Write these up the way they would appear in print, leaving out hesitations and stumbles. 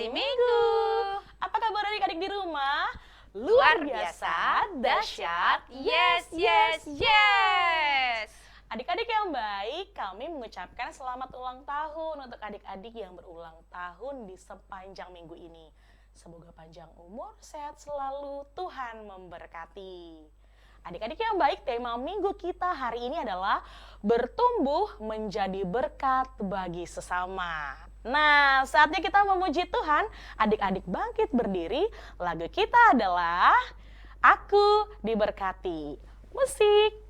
hari Minggu. Apa kabar adik-adik di rumah? Luar biasa, dahsyat, yes, yes, yes. Adik-adik yang baik, kami mengucapkan selamat ulang tahun untuk adik-adik yang berulang tahun di sepanjang minggu ini. Semoga panjang umur, sehat selalu, Tuhan memberkati. Adik-adik yang baik, tema minggu kita hari ini adalah bertumbuh menjadi berkat bagi sesama. Nah, saatnya kita memuji Tuhan. Adik-adik bangkit berdiri. Lagu kita adalah Aku Diberkati. Musik.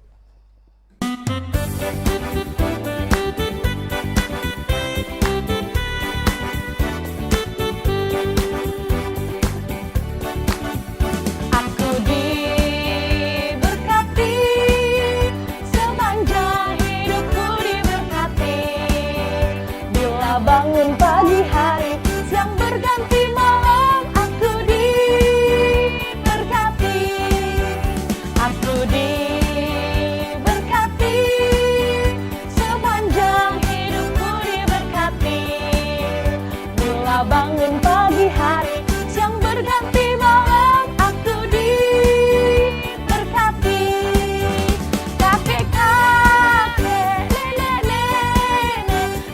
Bangun pagi hari, siang berganti malam, aku diberkati. Aku diberkati, sepanjang hidupku diberkati. Bila bangun pagi hari, siang berganti malam, aku diberkati. Kakek-kakek, nenek-nenek,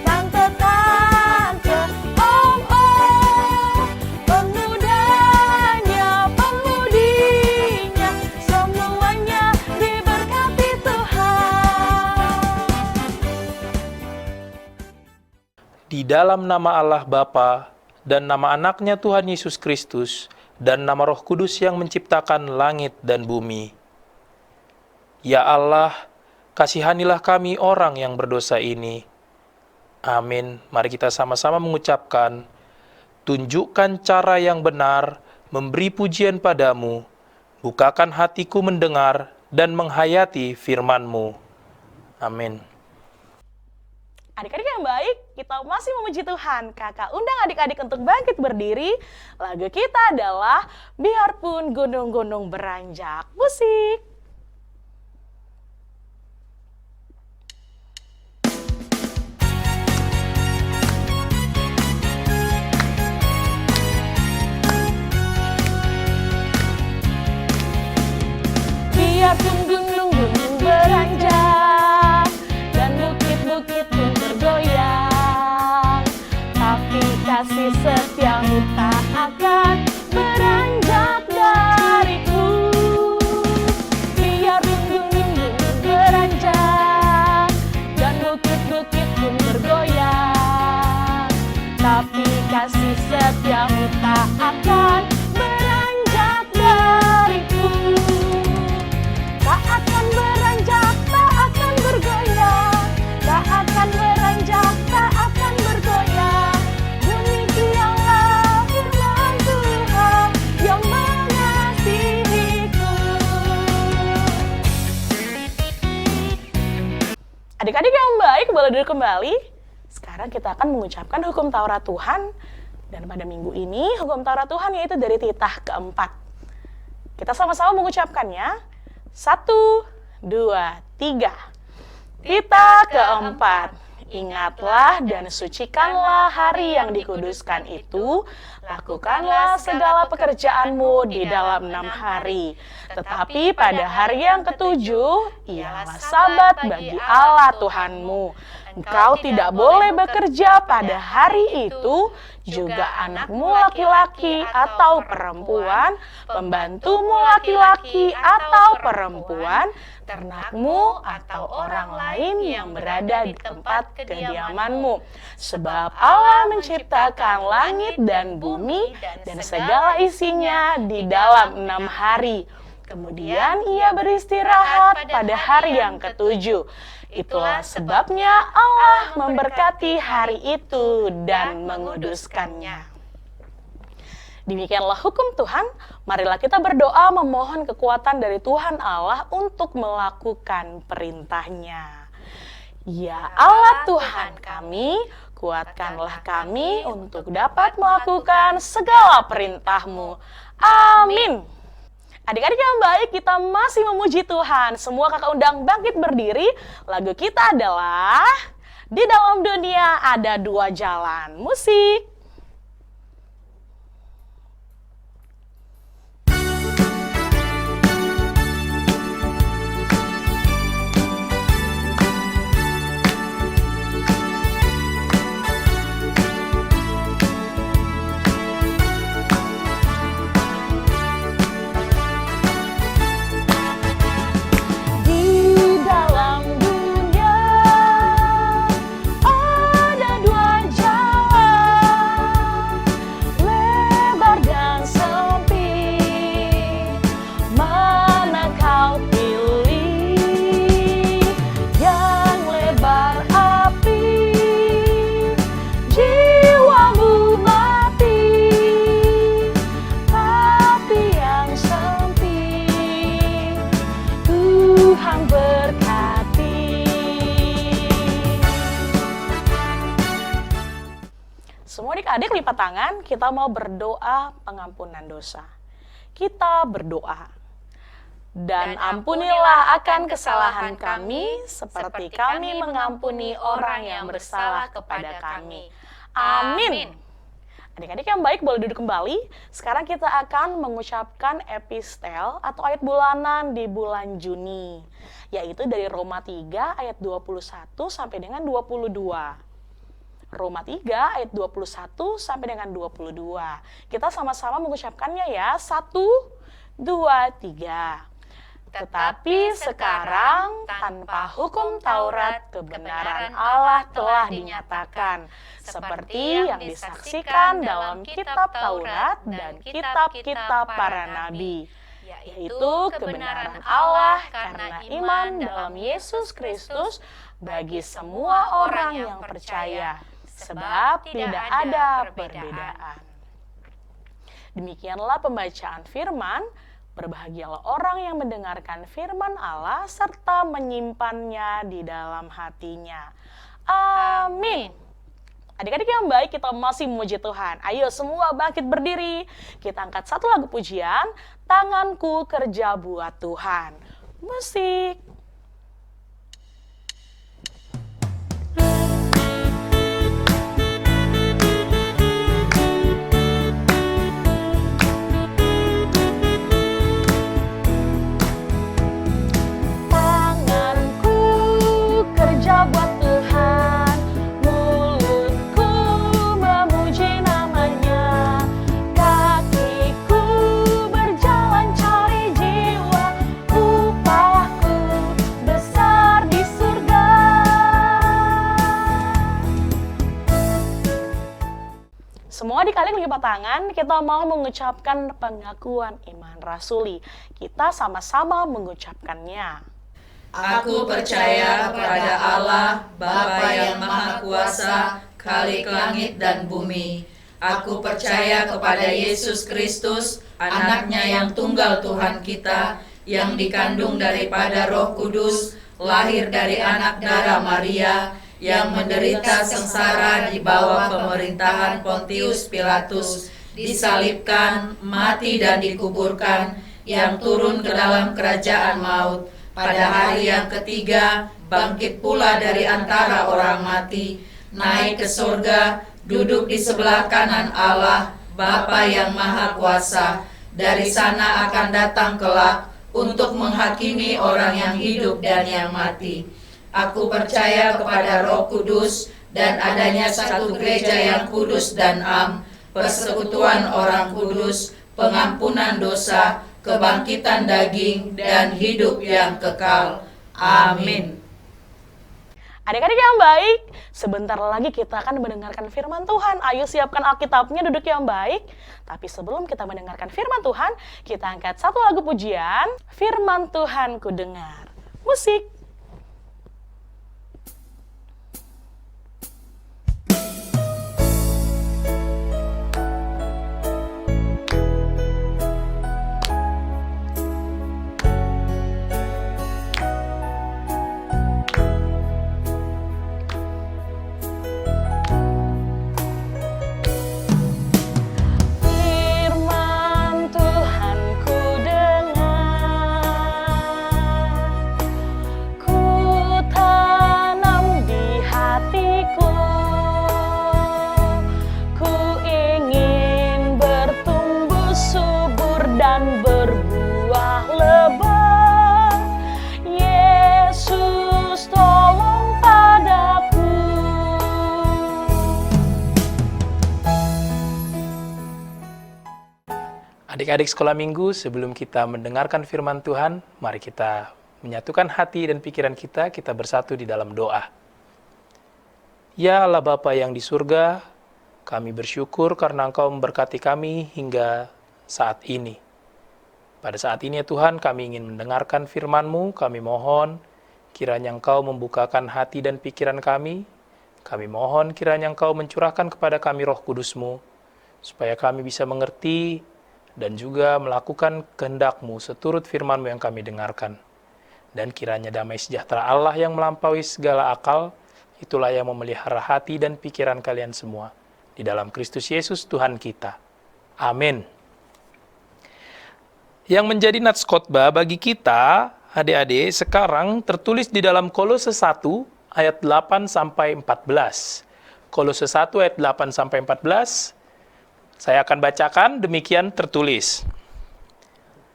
tante-tante, om-om, pemudanya, pemudinya, semuanya diberkati Tuhan. Di dalam nama Allah Bapa dan nama anaknya Tuhan Yesus Kristus dan nama Roh Kudus yang menciptakan langit dan bumi. Ya Allah, kasihanilah kami orang yang berdosa ini. Amin. Mari kita sama-sama mengucapkan, tunjukkan cara yang benar, memberi pujian padamu, bukakan hatiku mendengar dan menghayati firman-Mu. Amin. Adik-adik yang baik, kita masih memuji Tuhan. Kakak undang adik-adik untuk bangkit berdiri. Lagu kita adalah Biarpun Gunung-Gunung Beranjak. Musik. Biarpun gunung-gunung beranjak dan bukit-bukit pun bergoyang, tapi kasih setiamu tak akan beranjak dariku. Biarpun gunung-gunung beranjak dan bukit-bukit pun bergoyang, tapi kasih setiamu tak akan beranjak dariku. Tak akan beranjak, tak akan bergoyang, tak akan beranjak, tak akan bergoyang. Demikianlah firman Tuhan yang mengasihiku. Adik-adik yang baik, boleh duduk kembali. Sekarang kita akan mengucapkan hukum Taurat Tuhan. Dan pada minggu ini, hukum Taurat Tuhan yaitu dari titah keempat. Kita sama-sama mengucapkannya. 1, 2, 3. Titah keempat. Ingatlah dan sucikanlah hari yang dikuduskan itu. Lakukanlah segala pekerjaanmu di dalam 6 hari. Tetapi pada hari yang ketujuh, ialah sabat bagi Allah Tuhanmu. Engkau tidak boleh bekerja pada hari itu, juga anakmu laki-laki atau perempuan, pembantumu laki-laki atau perempuan, ternakmu atau orang lain yang berada di tempat kediamanmu. Sebab Allah menciptakan langit dan bumi dan segala isinya di dalam 6 hari. Kemudian ia beristirahat pada hari yang ketujuh. Itulah sebabnya Allah memberkati hari itu dan menguduskannya. Demikianlah hukum Tuhan. Marilah kita berdoa memohon kekuatan dari Tuhan Allah untuk melakukan perintahnya. Ya Allah Tuhan kami, kuatkanlah kami untuk dapat melakukan segala perintah-Mu. Amin. Adik-adik yang baik, kita masih memuji Tuhan. Semua kakak undang bangkit berdiri. Lagu kita adalah Di Dalam Dunia Ada Dua Jalan. Musik. adik-adik lipat tangan, kita mau berdoa pengampunan dosa. Kita berdoa. Dan ampunilah akan kesalahan kami, seperti kami mengampuni orang yang bersalah kepada kami. Amin. Adik-adik yang baik boleh duduk kembali. Sekarang kita akan mengucapkan epistel atau ayat bulanan di bulan Juni, yaitu dari Roma 3 ayat 21 sampai dengan 22. Roma 3 ayat 21 sampai dengan 22. Kita sama-sama mengucapkannya ya. 1, 2, 3. Tetapi sekarang tanpa hukum Taurat kebenaran Allah telah dinyatakan, seperti yang disaksikan dalam kitab Taurat dan kitab-kitab para nabi, yaitu kebenaran Allah karena iman dalam Yesus Kristus bagi semua orang yang percaya, sebab tidak ada perbedaan. Demikianlah pembacaan firman. Berbahagialah orang yang mendengarkan firman Allah serta menyimpannya di dalam hatinya. Amin. Adik-adik yang baik, kita masih memuji Tuhan. Ayo semua bangkit berdiri. Kita angkat satu lagu pujian, Tanganku Kerja Buat Tuhan. Musik. Semua adik-adik lipat tangan, kita mau mengucapkan pengakuan iman rasuli. Kita sama-sama mengucapkannya. Aku percaya kepada Allah, Bapa yang Maha Kuasa, Khalik langit dan bumi. Aku percaya kepada Yesus Kristus, Anaknya yang tunggal Tuhan kita, yang dikandung daripada Roh Kudus, lahir dari anak darah Maria, yang menderita sengsara di bawah pemerintahan Pontius Pilatus, disalibkan, mati dan dikuburkan, yang turun ke dalam kerajaan maut, pada hari yang ketiga bangkit pula dari antara orang mati, naik ke surga, duduk di sebelah kanan Allah, Bapa yang Maha Kuasa. Dari sana akan datang kelak untuk menghakimi orang yang hidup dan yang mati. Aku percaya kepada Roh Kudus dan adanya satu gereja yang kudus dan am, persekutuan orang kudus, pengampunan dosa, kebangkitan daging, dan hidup yang kekal. Amin. Adik-adik yang baik, sebentar lagi kita akan mendengarkan firman Tuhan. Ayo siapkan Alkitabnya, duduk yang baik. Tapi sebelum kita mendengarkan firman Tuhan, kita angkat satu lagu pujian, Firman Tuhan Ku Dengar. Musik. Adik-adik sekolah minggu, sebelum kita mendengarkan firman Tuhan, mari kita menyatukan hati dan pikiran kita bersatu di dalam doa. Ya Allah Bapa yang di surga, kami bersyukur karena Engkau memberkati kami hingga saat ini. Pada saat ini ya Tuhan, kami ingin mendengarkan firman-Mu, kami mohon kiranya Engkau membukakan hati dan pikiran kami. Kami mohon kiranya Engkau mencurahkan kepada kami Roh Kudus-Mu, supaya kami bisa mengerti dan juga melakukan kehendak-Mu seturut firman-Mu yang kami dengarkan. Dan kiranya damai sejahtera Allah yang melampaui segala akal, itulah yang memelihara hati dan pikiran kalian semua. di dalam Kristus Yesus Tuhan kita. Amin. Yang menjadi nats khotbah bagi kita, adik-adik, sekarang tertulis di dalam Kolose 1 ayat 8 sampai 14. Kolose 1 ayat 8 sampai 14. Saya akan bacakan, demikian tertulis.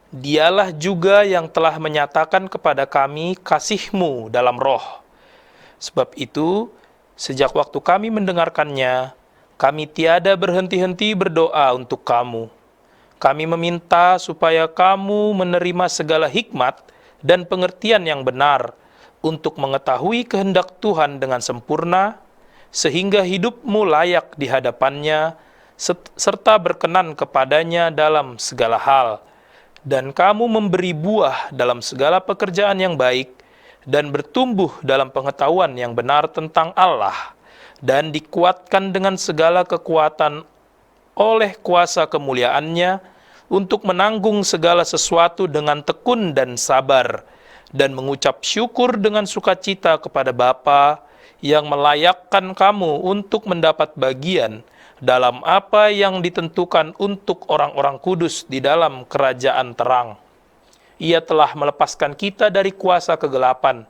Dialah juga yang telah menyatakan kepada kami kasih-Mu dalam roh. Sebab itu, sejak waktu kami mendengarkannya, kami tiada berhenti-henti berdoa untuk kamu. Kami meminta supaya kamu menerima segala hikmat dan pengertian yang benar untuk mengetahui kehendak Tuhan dengan sempurna, sehingga hidupmu layak di hadapannya, serta berkenan kepadanya dalam segala hal. Dan kamu memberi buah dalam segala pekerjaan yang baik, dan bertumbuh dalam pengetahuan yang benar tentang Allah, dan dikuatkan dengan segala kekuatan oleh kuasa kemuliaan-Nya, untuk menanggung segala sesuatu dengan tekun dan sabar, dan mengucap syukur dengan sukacita kepada Bapa yang melayakkan kamu untuk mendapat bagian dalam apa yang ditentukan untuk orang-orang kudus di dalam kerajaan terang. Ia telah melepaskan kita dari kuasa kegelapan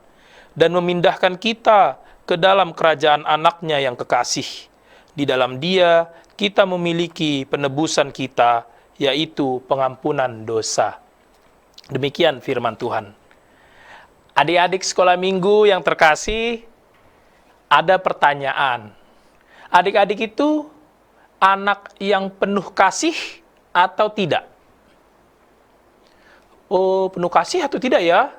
dan memindahkan kita ke dalam kerajaan anaknya yang kekasih. Di dalam Dia kita memiliki penebusan kita, yaitu pengampunan dosa. Demikian firman Tuhan. Adik-adik sekolah minggu yang terkasih, ada pertanyaan. Adik-adik itu anak yang penuh kasih atau tidak? Oh, penuh kasih atau tidak ya?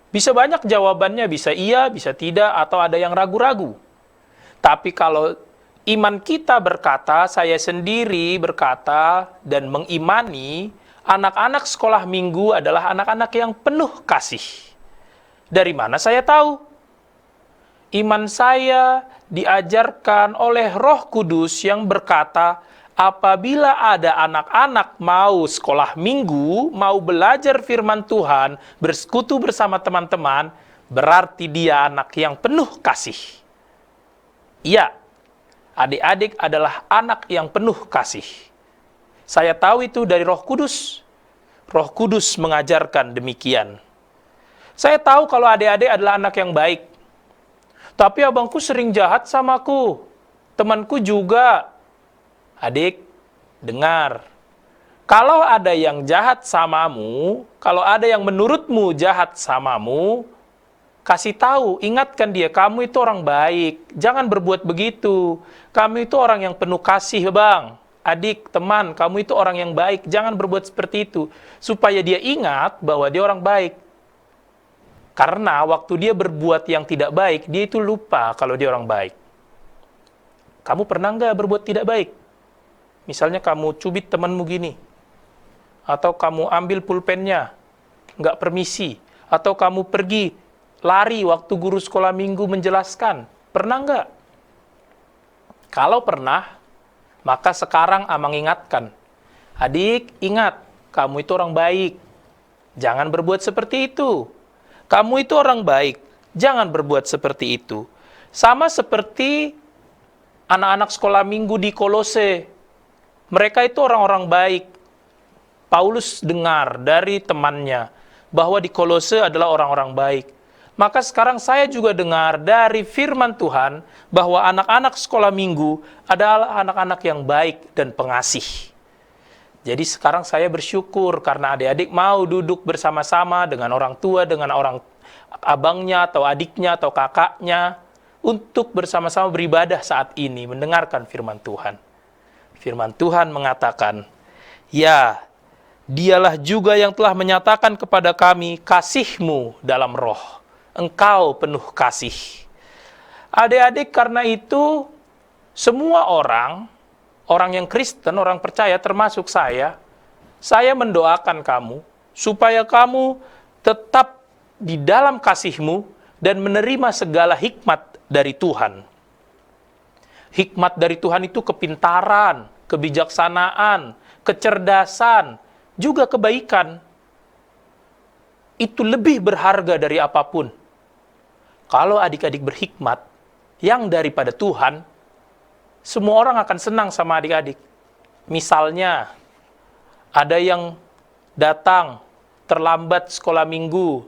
Bisa banyak jawabannya, bisa iya, bisa tidak, atau ada yang ragu-ragu. Tapi kalau iman kita berkata, saya sendiri berkata dan mengimani, anak-anak sekolah minggu adalah anak-anak yang penuh kasih. Dari mana saya tahu? Iman saya diajarkan oleh Roh Kudus yang berkata, apabila ada anak-anak mau sekolah minggu, mau belajar firman Tuhan, bersekutu bersama teman-teman, berarti dia anak yang penuh kasih. Iya, adik-adik adalah anak yang penuh kasih. Saya tahu itu dari Roh Kudus. Roh Kudus mengajarkan demikian. Saya tahu kalau adik-adik adalah anak yang baik. Tapi abangku sering jahat samaku. Temanku juga. Adik, dengar. Kalau ada yang jahat samamu, kalau ada yang menurutmu jahat samamu, kasih tahu, ingatkan dia, kamu itu orang baik. Jangan berbuat begitu. Kamu itu orang yang penuh kasih, bang. Adik, teman, kamu itu orang yang baik. Jangan berbuat seperti itu. Supaya dia ingat bahwa dia orang baik. Karena waktu dia berbuat yang tidak baik, dia itu lupa kalau dia orang baik. Kamu pernah nggak berbuat tidak baik? Misalnya kamu cubit temanmu gini. Atau kamu ambil pulpennya, nggak permisi. Atau kamu pergi, lari waktu guru sekolah minggu menjelaskan. Pernah nggak? Kalau pernah, maka sekarang Amang ingatkan. Adik, ingat, kamu itu orang baik. Jangan berbuat seperti itu. Kamu itu orang baik, jangan berbuat seperti itu. Sama seperti anak-anak sekolah minggu di Kolose. Mereka itu orang-orang baik. Paulus dengar dari temannya bahwa di Kolose adalah orang-orang baik. Maka sekarang saya juga dengar dari firman Tuhan bahwa anak-anak sekolah minggu adalah anak-anak yang baik dan pengasih. Jadi sekarang saya bersyukur karena adik-adik mau duduk bersama-sama dengan orang tua, dengan orang abangnya atau adiknya atau kakaknya untuk bersama-sama beribadah saat ini, mendengarkan firman Tuhan. Firman Tuhan mengatakan, ya, dialah juga yang telah menyatakan kepada kami kasih-Mu dalam roh. Engkau penuh kasih. Adik-adik, karena itu semua orang yang Kristen, orang percaya termasuk saya mendoakan kamu supaya kamu tetap di dalam kasih-Mu dan menerima segala hikmat dari Tuhan. Hikmat dari Tuhan itu kepintaran, kebijaksanaan, kecerdasan, juga kebaikan. Itu lebih berharga dari apapun. Kalau adik-adik berhikmat yang daripada Tuhan, semua orang akan senang sama adik-adik. Misalnya, ada yang datang terlambat sekolah minggu.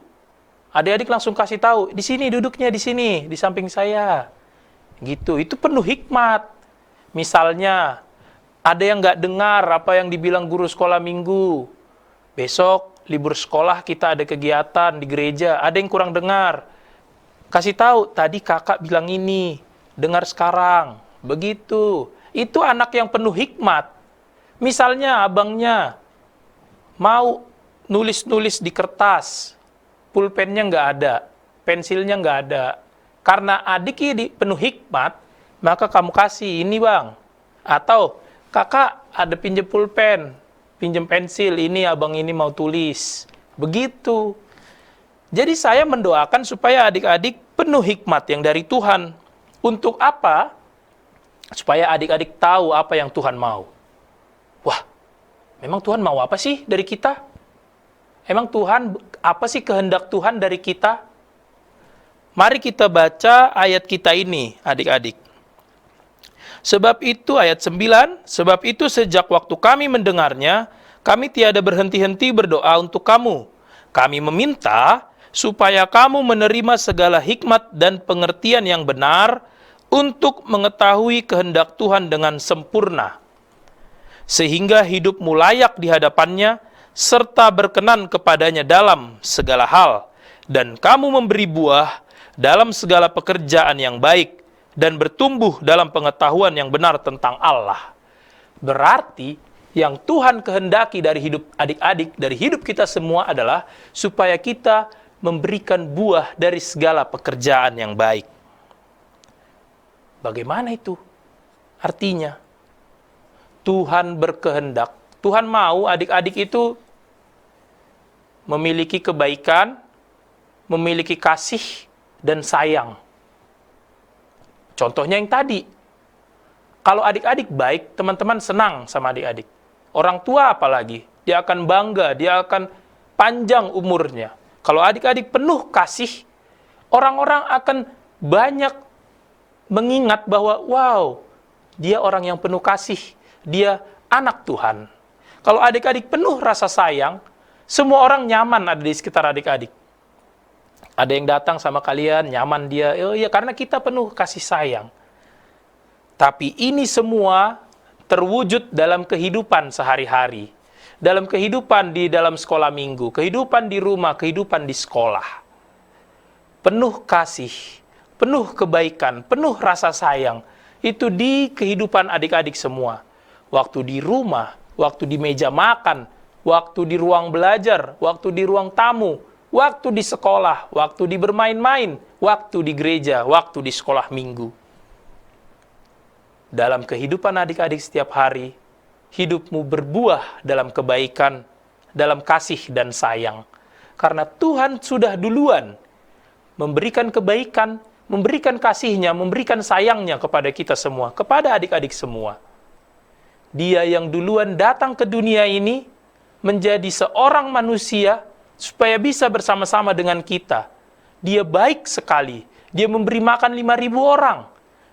Adik-adik langsung kasih tahu, di sini duduknya, di sini, di samping saya. Gitu, itu penuh hikmat. Misalnya, ada yang nggak dengar apa yang dibilang guru sekolah minggu. Besok, libur sekolah kita ada kegiatan di gereja, ada yang kurang dengar. Kasih tahu, tadi kakak bilang ini, dengar sekarang. Begitu. Itu anak yang penuh hikmat. Misalnya abangnya mau nulis-nulis di kertas, pulpennya nggak ada, pensilnya nggak ada. Karena adik ini penuh hikmat, maka kamu kasih ini bang. Atau kakak ada pinjem pulpen, pinjem pensil, ini abang ini mau tulis. Begitu. Jadi saya mendoakan supaya adik-adik penuh hikmat yang dari Tuhan. Untuk apa? Supaya adik-adik tahu apa yang Tuhan mau. Wah, memang Tuhan mau apa sih dari kita? Emang Tuhan, apa sih kehendak Tuhan dari kita? Mari kita baca ayat kita ini, adik-adik. Sebab itu, ayat 9, sebab itu sejak waktu kami mendengarnya, kami tiada berhenti-henti berdoa untuk kamu. Kami meminta supaya kamu menerima segala hikmat dan pengertian yang benar untuk mengetahui kehendak Tuhan dengan sempurna, sehingga hidupmu layak di hadapannya, serta berkenan kepadanya dalam segala hal, dan kamu memberi buah dalam segala pekerjaan yang baik, dan bertumbuh dalam pengetahuan yang benar tentang Allah. Berarti, yang Tuhan kehendaki dari hidup adik-adik, dari hidup kita semua adalah supaya kita memberikan buah dari segala pekerjaan yang baik. Bagaimana itu? Artinya, Tuhan berkehendak, Tuhan mau adik-adik itu memiliki kebaikan, memiliki kasih, dan sayang. Contohnya yang tadi, kalau adik-adik baik, teman-teman senang sama adik-adik. Orang tua apalagi, dia akan bangga, dia akan panjang umurnya. Kalau adik-adik penuh kasih, orang-orang akan banyak mengingat bahwa, wow, dia orang yang penuh kasih, dia anak Tuhan. Kalau adik-adik penuh rasa sayang, semua orang nyaman ada di sekitar adik-adik. Ada yang datang sama kalian, nyaman dia, oh iya karena kita penuh kasih sayang. Tapi ini semua terwujud dalam kehidupan sehari-hari. Dalam kehidupan di dalam sekolah minggu, kehidupan di rumah, kehidupan di sekolah. Penuh kasih, penuh kebaikan, penuh rasa sayang. Itu di kehidupan adik-adik semua. Waktu di rumah, waktu di meja makan, waktu di ruang belajar, waktu di ruang tamu, waktu di sekolah, waktu di bermain-main, waktu di gereja, waktu di sekolah minggu. Dalam kehidupan adik-adik setiap hari, hidupmu berbuah dalam kebaikan, dalam kasih dan sayang. Karena Tuhan sudah duluan memberikan kebaikan, memberikan kasihnya, memberikan sayangnya kepada kita semua, kepada adik-adik semua. Dia yang duluan datang ke dunia ini, menjadi seorang manusia, supaya bisa bersama-sama dengan kita. Dia baik sekali, dia memberi makan 5.000 orang.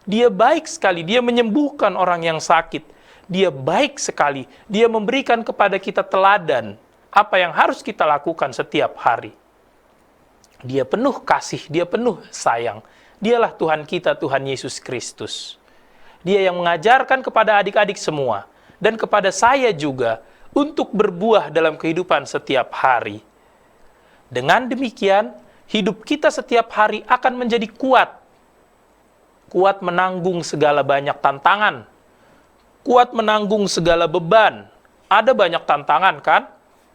Dia baik sekali, dia menyembuhkan orang yang sakit. Dia baik sekali, dia memberikan kepada kita teladan, apa yang harus kita lakukan setiap hari. Dia penuh kasih, dia penuh sayang. Dialah Tuhan kita, Tuhan Yesus Kristus. Dia yang mengajarkan kepada adik-adik semua, dan kepada saya juga, untuk berbuah dalam kehidupan setiap hari. Dengan demikian, hidup kita setiap hari akan menjadi kuat. Kuat menanggung segala banyak tantangan. Kuat menanggung segala beban. Ada banyak tantangan kan?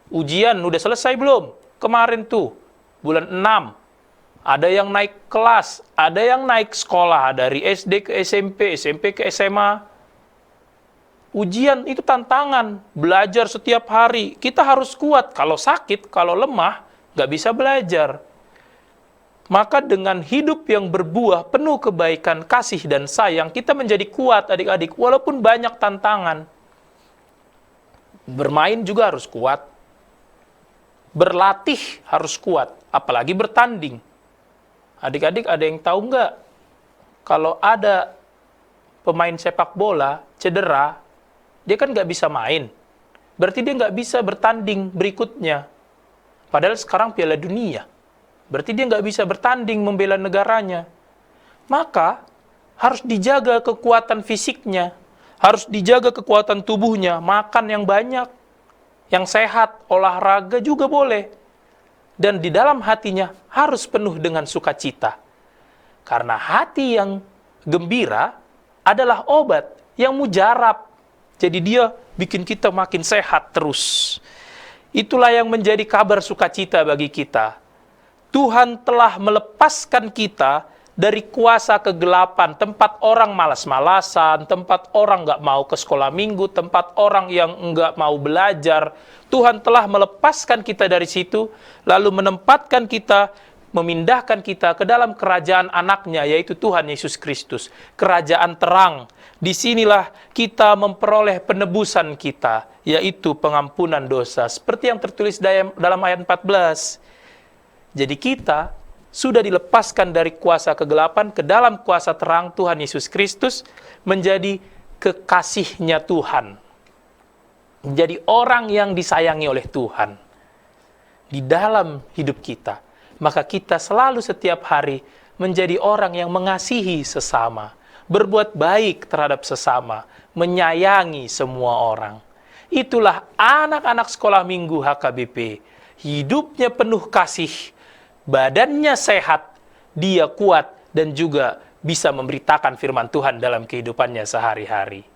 Ujian udah selesai belum? Kemarin tuh, bulan 6. Ada yang naik kelas, ada yang naik sekolah, dari SD ke SMP, SMP ke SMA. Ujian itu tantangan, belajar setiap hari. Kita harus kuat, kalau sakit, kalau lemah, nggak bisa belajar. Maka dengan hidup yang berbuah, penuh kebaikan, kasih, dan sayang, kita menjadi kuat adik-adik, walaupun banyak tantangan. Bermain juga harus kuat. Berlatih harus kuat, apalagi bertanding. Adik-adik ada yang tahu nggak? Kalau ada pemain sepak bola cedera, dia kan nggak bisa main. Berarti dia nggak bisa bertanding berikutnya. Padahal sekarang Piala Dunia. Berarti dia nggak bisa bertanding membela negaranya. Maka harus dijaga kekuatan fisiknya, harus dijaga kekuatan tubuhnya, makan yang banyak, yang sehat, olahraga juga boleh. Dan di dalam hatinya harus penuh dengan sukacita. Karena hati yang gembira adalah obat yang mujarab. Jadi dia bikin kita makin sehat terus. Itulah yang menjadi kabar sukacita bagi kita. Tuhan telah melepaskan kita dari kuasa kegelapan, tempat orang malas-malasan, tempat orang nggak mau ke sekolah minggu, tempat orang yang nggak mau belajar. Tuhan telah melepaskan kita dari situ, lalu menempatkan kita, memindahkan kita ke dalam kerajaan anaknya, yaitu Tuhan Yesus Kristus. Kerajaan terang. Disinilah kita memperoleh penebusan kita, yaitu pengampunan dosa. Seperti yang tertulis dalam ayat 14. Jadi kita sudah dilepaskan dari kuasa kegelapan ke dalam kuasa terang Tuhan Yesus Kristus, menjadi kekasihnya Tuhan. Menjadi orang yang disayangi oleh Tuhan. Di dalam hidup kita. Maka kita selalu setiap hari menjadi orang yang mengasihi sesama. Berbuat baik terhadap sesama. Menyayangi semua orang. Itulah anak-anak sekolah minggu HKBP. Hidupnya penuh kasih. Badannya sehat, dia kuat, dan juga bisa memberitakan firman Tuhan dalam kehidupannya sehari-hari.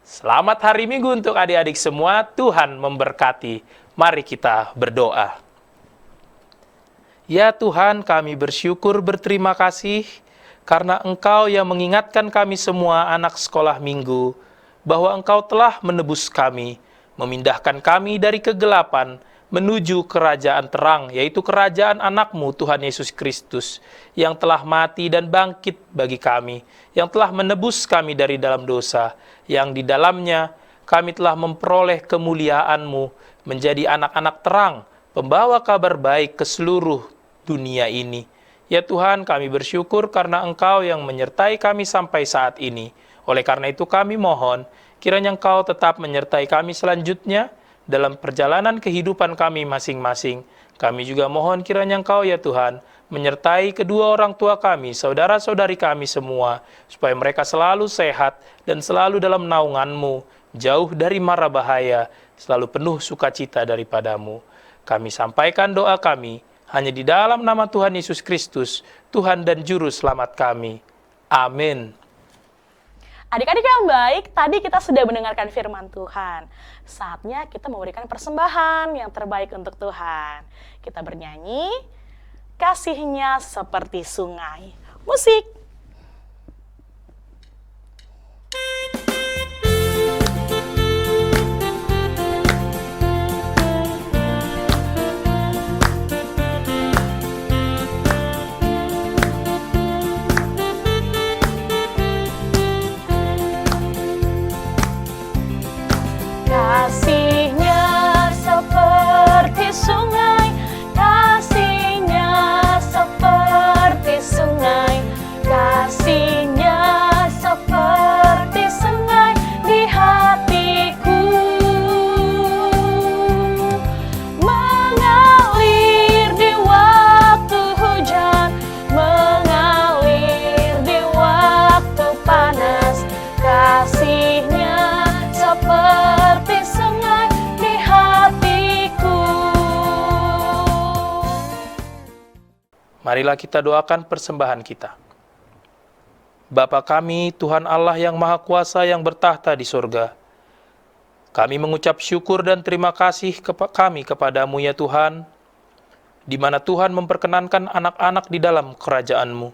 Selamat hari Minggu untuk adik-adik semua, Tuhan memberkati. Mari kita berdoa. Ya Tuhan, kami bersyukur berterima kasih, karena Engkau yang mengingatkan kami semua anak sekolah minggu, bahwa Engkau telah menebus kami, memindahkan kami dari kegelapan, menuju kerajaan terang, yaitu kerajaan anak-Mu, Tuhan Yesus Kristus, yang telah mati dan bangkit bagi kami, yang telah menebus kami dari dalam dosa, yang di dalamnya kami telah memperoleh kemuliaan-Mu, menjadi anak-anak terang, pembawa kabar baik ke seluruh dunia ini. Ya Tuhan, kami bersyukur karena Engkau yang menyertai kami sampai saat ini. Oleh karena itu kami mohon, kiranya Engkau tetap menyertai kami selanjutnya, dalam perjalanan kehidupan kami masing-masing. Kami juga mohon kiranya Engkau ya Tuhan, menyertai kedua orang tua kami, saudara-saudari kami semua, supaya mereka selalu sehat dan selalu dalam naungan-Mu, jauh dari mara bahaya, selalu penuh sukacita daripada-Mu. Kami sampaikan doa kami, hanya di dalam nama Tuhan Yesus Kristus, Tuhan dan Juru Selamat kami. Amin. Adik-adik yang baik, tadi kita sudah mendengarkan firman Tuhan. Saatnya kita memberikan persembahan yang terbaik untuk Tuhan. Kita bernyanyi, kasihnya seperti sungai. Musik! Kasihnya seperti sungai, kasihnya seperti sungai, kasihnya seperti sungai di hatiku. Mengalir di waktu hujan, mengalir di waktu panas, kasihnya seperti sungai di hatiku. Marilah kita doakan persembahan kita. Bapa kami, Tuhan Allah yang Maha Kuasa yang bertahta di surga, kami mengucap syukur dan terima kasih kami kepada-Mu ya Tuhan, di mana Tuhan memperkenankan anak-anak di dalam kerajaan-Mu.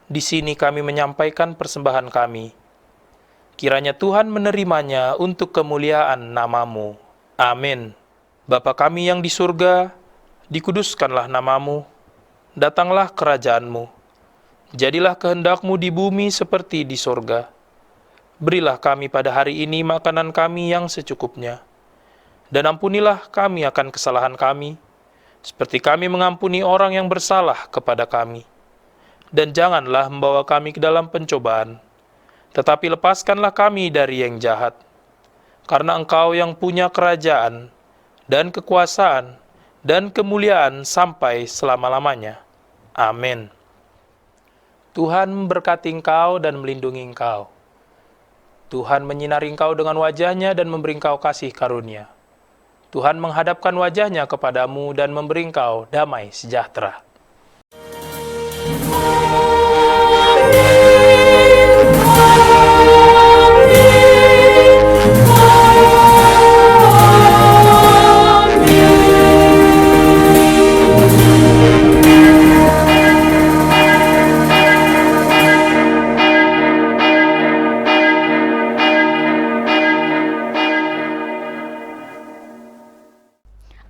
Di sini kami menyampaikan persembahan kami. Kiranya Tuhan menerimanya untuk kemuliaan nama-Mu. Amin. Bapa kami yang di surga, dikuduskanlah nama-Mu, datanglah kerajaan-Mu. Jadilah kehendak-Mu di bumi seperti di surga. Berilah kami pada hari ini makanan kami yang secukupnya. Dan ampunilah kami akan kesalahan kami, seperti kami mengampuni orang yang bersalah kepada kami. Dan janganlah membawa kami ke dalam pencobaan, tetapi lepaskanlah kami dari yang jahat. Karena Engkau yang punya kerajaan, dan kekuasaan, dan kemuliaan sampai selama-lamanya. Amin. Tuhan memberkati engkau dan melindungi engkau. Tuhan menyinari engkau dengan wajah-Nya dan memberi engkau kasih karunia. Tuhan menghadapkan wajah-Nya kepadamu dan memberi engkau damai sejahtera.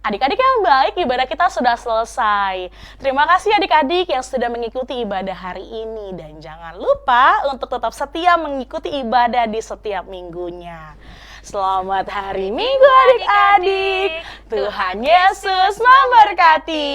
Adik-adik yang baik, ibadah kita sudah selesai. Terima kasih adik-adik yang sudah mengikuti ibadah hari ini. Dan jangan lupa untuk tetap setia mengikuti ibadah di setiap minggunya. Selamat hari Minggu adik-adik. Tuhan Yesus memberkati.